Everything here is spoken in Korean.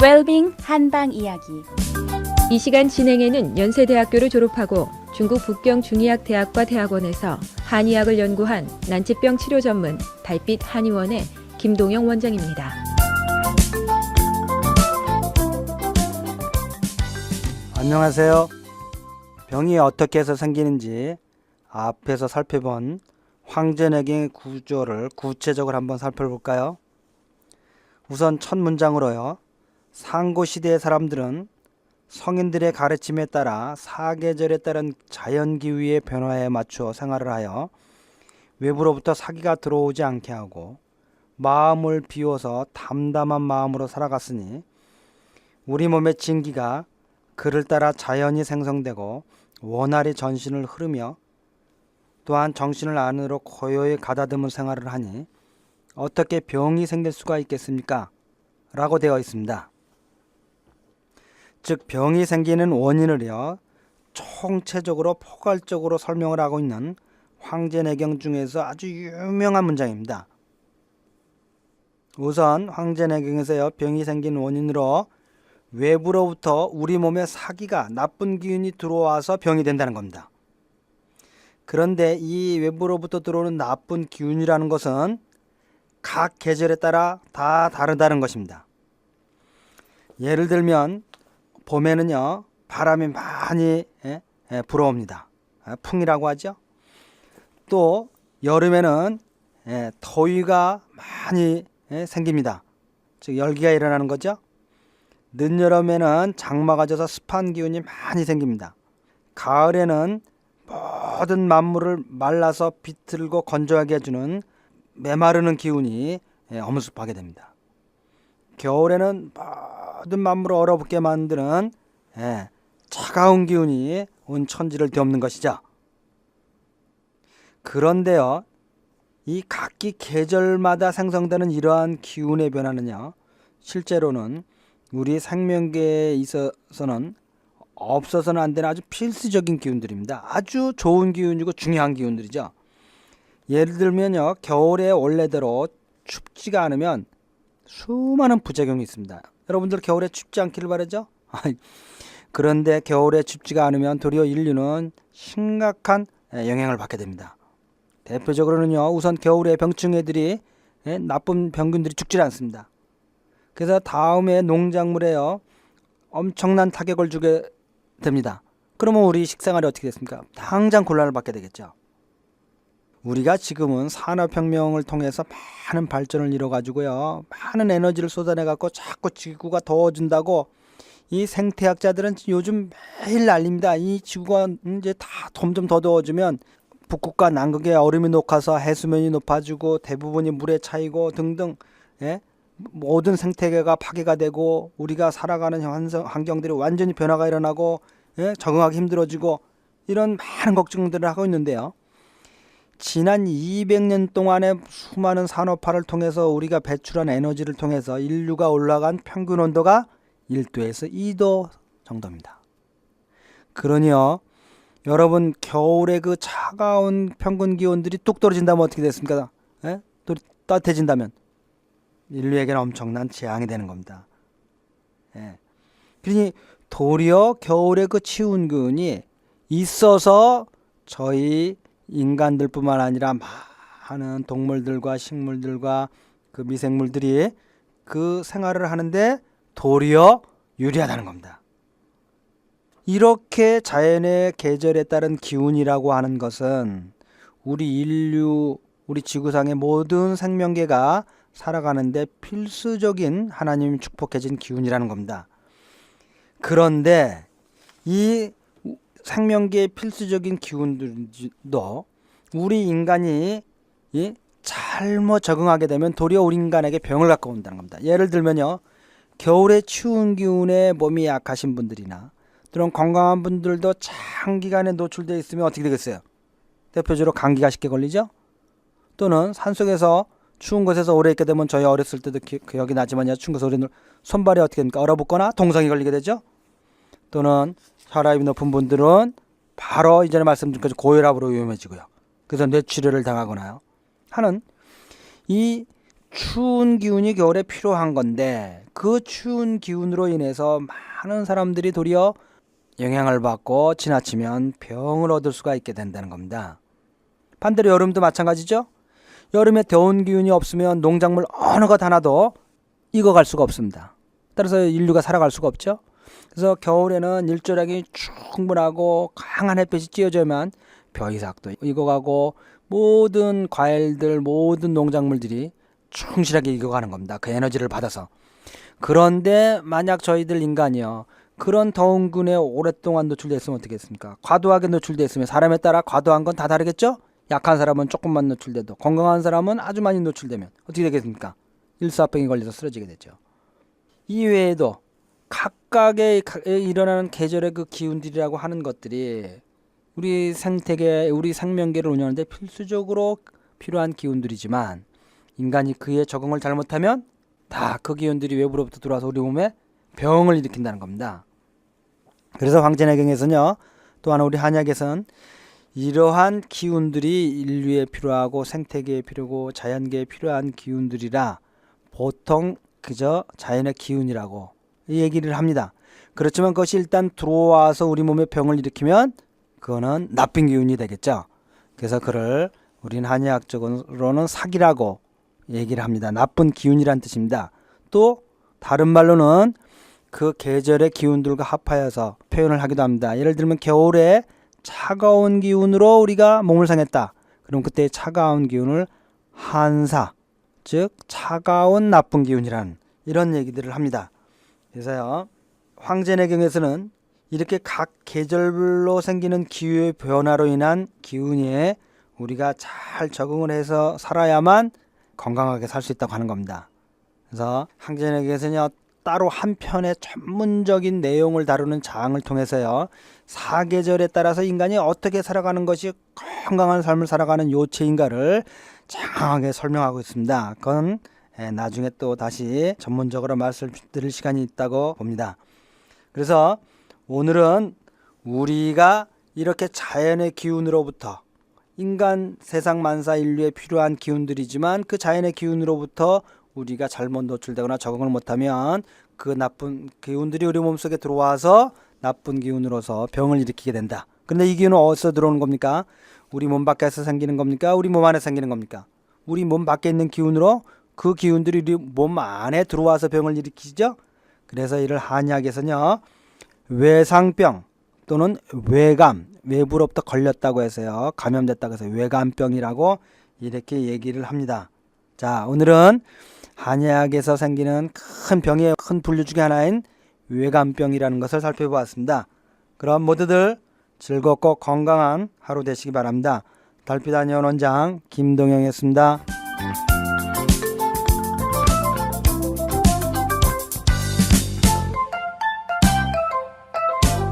웰빙 한방 이야기. 이 시간 진행에는 연세대학교를 졸업하고 중국 북경 중의학대학과 대학원에서 한의학을 연구한 난치병 치료 전문 달빛 한의원의 김동영 원장입니다. 안녕하세요. 병이 어떻게 해서 생기는지 앞에서 살펴본 황제내경의 구조를 구체적으로 한번 살펴볼까요? 우선 첫 문장으로요. 상고시대의 사람들은 성인들의 가르침에 따라 사계절에 따른 자연기후의 변화에 맞추어 생활을 하여 외부로부터 사기가 들어오지 않게 하고 마음을 비워서 담담한 마음으로 살아갔으니 우리 몸의 진기가 그를 따라 자연히 생성되고 원활히 전신을 흐르며 또한 정신을 안으로 고요히 가다듬은 생활을 하니 어떻게 병이 생길 수가 있겠습니까? 라고 되어 있습니다. 즉 병이 생기는 원인을요 총체적으로 포괄적으로 설명을 하고 있는 황제내경 중에서 아주 유명한 문장입니다. 우선 황제내경에서요 병이 생긴 원인으로 외부로부터 우리 몸에 사기가 나쁜 기운이 들어와서 병이 된다는 겁니다. 그런데 이 외부로부터 들어오는 나쁜 기운이라는 것은 각 계절에 따라 다 다르다는 것입니다. 예를 들면 봄에는요 바람이 많이 불어옵니다. 풍이라고 하죠. 또 여름에는 더위가 많이 생깁니다. 즉 열기가 일어나는 거죠. 늦여름에는 장마가 져서 습한 기운이 많이 생깁니다. 가을에는 모든 만물을 말라서 비틀고 건조하게 해주는 메마르는 기운이 엄습하게 됩니다. 겨울에는 모든 만물을 얼어붙게 만드는 차가운 기운이 온 천지를 뒤엎는 것이죠. 그런데요, 이 각기 계절마다 생성되는 이러한 기운의 변화는요, 실제로는 우리 생명계에 있어서는 없어서는 안 되는 아주 필수적인 기운들입니다. 아주 좋은 기운이고 중요한 기운들이죠. 예를 들면요, 겨울에 원래대로 춥지가 않으면 수많은 부작용이 있습니다. 여러분들 겨울에 춥지 않기를 바라죠? 그런데 겨울에 춥지가 않으면 도리어 인류는 심각한 영향을 받게 됩니다. 대표적으로는요, 우선 겨울에 병충해들이 나쁜 병균들이 죽질 않습니다. 그래서 다음에 농작물에요 엄청난 타격을 주게 됩니다. 그러면 우리 식생활이 어떻게 됐습니까? 당장 곤란을 받게 되겠죠. 우리가 지금은 산업혁명을 통해서 많은 발전을 이뤄가지고요 많은 에너지를 쏟아내갖고 자꾸 지구가 더워진다고 이 생태학자들은 요즘 매일 난립니다. 이 지구가 이제 다 점점 더 더워지면 북극과 남극에 얼음이 녹아서 해수면이 높아지고 대부분이 물에 차이고 등등 모든 생태계가 파괴가 되고 우리가 살아가는 환경들이 완전히 변화가 일어나고 적응하기 힘들어지고 이런 많은 걱정들을 하고 있는데요. 지난 200년 동안의 수많은 산업화를 통해서 우리가 배출한 에너지를 통해서 인류가 올라간 평균 온도가 1도에서 2도 정도입니다. 그러니요. 여러분 겨울에 그 차가운 평균 기온들이 뚝 떨어진다면 어떻게 됐습니까? 또 따뜻해진다면 인류에게는 엄청난 재앙이 되는 겁니다. 그러니 도리어 겨울에 그 치운 기운이 있어서 저희 인간들뿐만 아니라 많은 동물들과 식물들과 그 미생물들이 그 생활을 하는데 도리어 유리하다는 겁니다. 이렇게 자연의 계절에 따른 기운이라고 하는 것은 우리 인류, 우리 지구상의 모든 생명계가 살아가는데 필수적인 하나님이 축복해진 기운이라는 겁니다. 그런데 이 생명계의 필수적인 기운들도 우리 인간이 잘못 적응하게 되면 도리어 우리 인간에게 병을 갖고 온다는 겁니다. 예를 들면요. 겨울에 추운 기운에 몸이 약하신 분들이나 또는 건강한 분들도 장기간에 노출되어 있으면 어떻게 되겠어요? 대표적으로 감기가 쉽게 걸리죠? 또는 산속에서 추운 곳에서 오래 있게 되면 저희 어렸을 때도 기억이 나지만요. 추운 곳에서 오래 손발이 어떻게 됩니까? 얼어붙거나 동상이 걸리게 되죠? 또는 혈압이 높은 분들은 바로 이전에 말씀드린 것처럼 고혈압으로 위험해지고요. 그래서 뇌출혈을 당하거나요. 하는 이 추운 기운이 겨울에 필요한 건데 그 추운 기운으로 인해서 많은 사람들이 도리어 영향을 받고 지나치면 병을 얻을 수가 있게 된다는 겁니다. 반대로 여름도 마찬가지죠. 여름에 더운 기운이 없으면 농작물 어느 것 하나도 익어갈 수가 없습니다. 따라서 인류가 살아갈 수가 없죠. 그래서 겨울에는 일조량이 충분하고 강한 햇볕이 쬐어져야만 벼이삭도 익어가고 모든 과일들, 모든 농작물들이 충실하게 익어가는 겁니다. 그 에너지를 받아서. 그런데 만약 저희들 인간이요, 그런 더운 기운에 오랫동안 노출되어 있으면 어떻게 했습니까? 과도하게 노출되어 있으면 사람에 따라 과도한 건 다 다르겠죠? 약한 사람은 조금만 노출돼도, 건강한 사람은 아주 많이 노출되면 어떻게 되겠습니까? 일사병이 걸려서 쓰러지게 되죠. 이외에도 각각의 일어나는 계절의 그 기운들이라고 하는 것들이 우리 생태계, 우리 생명계를 운영하는데 필수적으로 필요한 기운들이지만, 인간이 그에 적응을 잘못하면 다 그 기운들이 외부로부터 들어와서 우리 몸에 병을 일으킨다는 겁니다. 그래서 황제내경에서는요, 또한 우리 한약에서는 이러한 기운들이 인류에 필요하고 생태계에 필요하고 자연계에 필요한 기운들이라 보통 그저 자연의 기운이라고 얘기를 합니다. 그렇지만 그것이 일단 들어와서 우리 몸에 병을 일으키면 그거는 나쁜 기운이 되겠죠. 그래서 그를 우린 한의학적으로는 사기라고 얘기를 합니다. 나쁜 기운이란 뜻입니다. 또 다른 말로는 그 계절의 기운들과 합하여서 표현을 하기도 합니다. 예를 들면 겨울에 차가운 기운으로 우리가 몸을 상했다. 그럼 그때 차가운 기운을 한사, 즉 차가운 나쁜 기운이란 이런 얘기들을 합니다. 그래서요, 황제내경에서는 이렇게 각 계절별로 생기는 기후의 변화로 인한 기운에 우리가 잘 적응을 해서 살아야만 건강하게 살 수 있다고 하는 겁니다. 그래서 황제내경에서는요, 따로 한 편의 전문적인 내용을 다루는 장을 통해서요, 사계절에 따라서 인간이 어떻게 살아가는 것이 건강한 삶을 살아가는 요체인가를 장하게 설명하고 있습니다. 그건 나중에 또 다시 전문적으로 말씀드릴 시간이 있다고 봅니다. 그래서 오늘은 우리가 이렇게 자연의 기운으로부터, 인간 세상 만사 인류에 필요한 기운들이지만 그 자연의 기운으로부터 우리가 잘못 노출되거나 적응을 못하면 그 나쁜 기운들이 우리 몸속에 들어와서 나쁜 기운으로서 병을 일으키게 된다. 그런데 이 기운은 어디서 들어오는 겁니까? 우리 몸 밖에서 생기는 겁니까? 우리 몸 안에 생기는 겁니까? 우리 몸 밖에 있는 기운으로 그 기운들이 우리 몸 안에 들어와서 병을 일으키죠. 그래서 이를 한의학에서는요, 외상병 또는 외감, 외부로부터 걸렸다고 해서요, 감염됐다고 해서 외감병이라고 이렇게 얘기를 합니다. 자, 오늘은 한의학에서 생기는 큰 병의 큰 분류 중에 하나인 외감병이라는 것을 살펴보았습니다. 그럼 모두들 즐겁고 건강한 하루 되시기 바랍니다. 달빛 한의원 원장 김동영이었습니다.